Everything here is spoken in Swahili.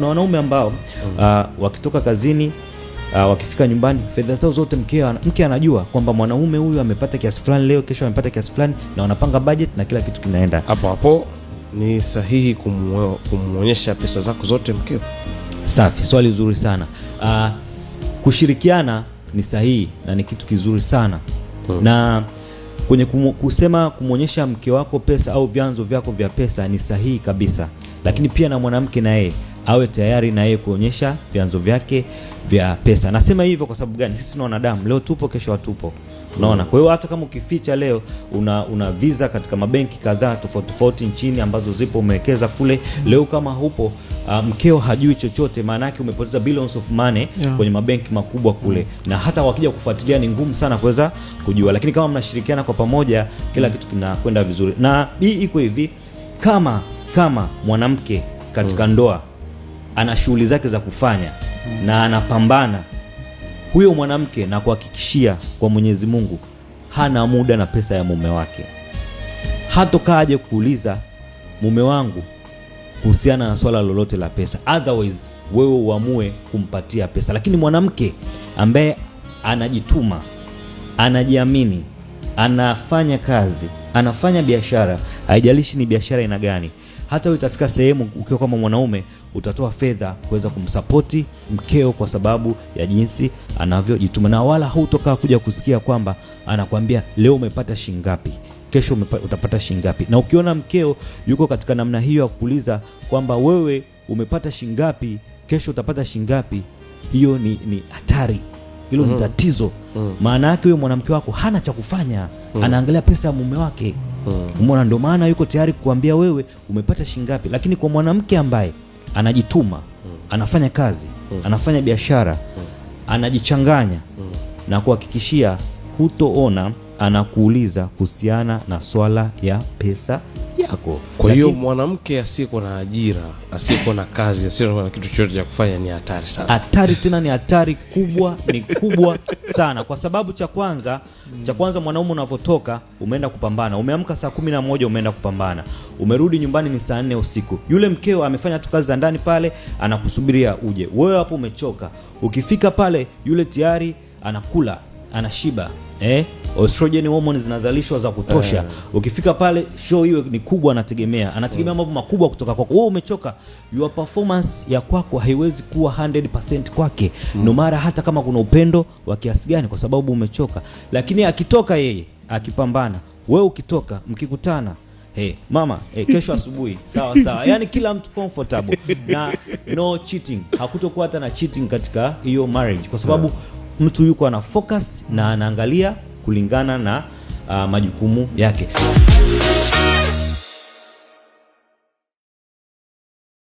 Na wanaume ambao wakitoka kazini wakifika nyumbani fedha zao zote mke anajua kwamba mwanaume huyu amepata kiasi fulani leo, kesho amepata kiasi fulani, na wanapanga budget na kila kitu kinaenda. Hapo ni sahihi kumuonyesha pesa zako zote mkeo? Safi, swali zuri sana. Kushirikiana ni sahihi na ni kitu kizuri sana. Na kwenye kusema kumuonyesha mke wako pesa au vyanzo vyako vya pesa ni sahihi kabisa. Lakini pia na mwanamke na yeye awe tayari na yeye kuonyesha vyanzo vyake vya pesa. Nasema hivyo kwa sababu gani? Sisi ni wanadamu, leo tupo kesho hatupo. Unaona? Kwa hiyo hata kama ukificha leo una visa katika mabenki kadhaa tofauti nchini ambazo zipo umewekeza kule, leo kama hupo mkeo hajui chochote, maana yake umepoteza billions of money kwenye mabenki makubwa kule. Na hata wakija kufuatilia ni ngumu sana kuweza kujua. Lakini kama mnashirikiana kwa pamoja, kila kitu kinakwenda vizuri. Na hii iko hivi, kama mwanamke katika ndoa ana shughuli zake za kufanya na anapambana, huyo mwanamke na kuhakikishia kwa Mwenyezi Mungu hana muda na pesa ya mume wake. Hatokaa aje kuuliza mume wangu kuhusiana na swala lolote la pesa, otherwise wewe uamue kumpatia pesa. Lakini mwanamke ambaye anajituma, anajiamini, anafanya kazi, anafanya biashara, haijalishi ni biashara ina gani, hata wewe utafika sehemu ukiwa kama mwanaume utatoa fedha kuweza kumsapoti mkeo kwa sababu ya jinsi anavyojituma, na wala hutokaa kuja kusikia kwamba anakuambia leo umepata shilingi ngapi, kesho utapata shilingi ngapi. Na ukiona mkeo yuko katika namna hiyo ya kuuliza kwamba wewe umepata shilingi ngapi, kesho utapata shilingi ngapi, hiyo ni hatari. Hilo ni tatizo. Maana yake wewe mwanamke wako hana cha kufanya, anaangalia pesa ya mume wake. Umeona? Ndio maana yuko tayari kukuambia wewe umepata shilingi ngapi. Lakini kwa mwanamke ambaye anajituma, anafanya kazi, anafanya biashara, anajichanganya, na kuhakikishia hutoona anakuuliza kuhusiana na swala ya pesa yako. Kwa hiyo mwanamke asiyekuwa na ajira, asiyekuwa na kazi, asiyekuwa na kitu chochote cha kufanya ni hatari sana. Hatari, tena ni hatari kubwa, ni kubwa sana. Kwa sababu cha kwanza mwanaume unavotoka, umeenda kupambana, umeamka saa 11 umeenda kupambana, umerudi nyumbani ni saa 4 usiku. Yule mkeo amefanya tu kazi za ndani pale, anakusubiria uje. Wewe hapo umechoka. Ukifika pale yule tayari anakula, anashiba. Estrogen hormones zinazalishwa za kutosha. Ukifika pale show hiyo ni kubwa, anategemea mambo makubwa kutoka kwako. Wewe umechoka, your performance ya kwako haiwezi kuwa 100% kwake. No mara hata kama kuna upendo wa kiasi gani, kwa sababu umechoka. Lakini akitoka yeye akipambana, wewe ukitoka, mkikutana, mama, kesho asubuhi sawa. Yani kila mtu comfortable na no cheating. Hakutokuwa hata na cheating katika hiyo marriage, kwa sababu mtu yuko ana focus na anaangalia kulingana na majukumu yake.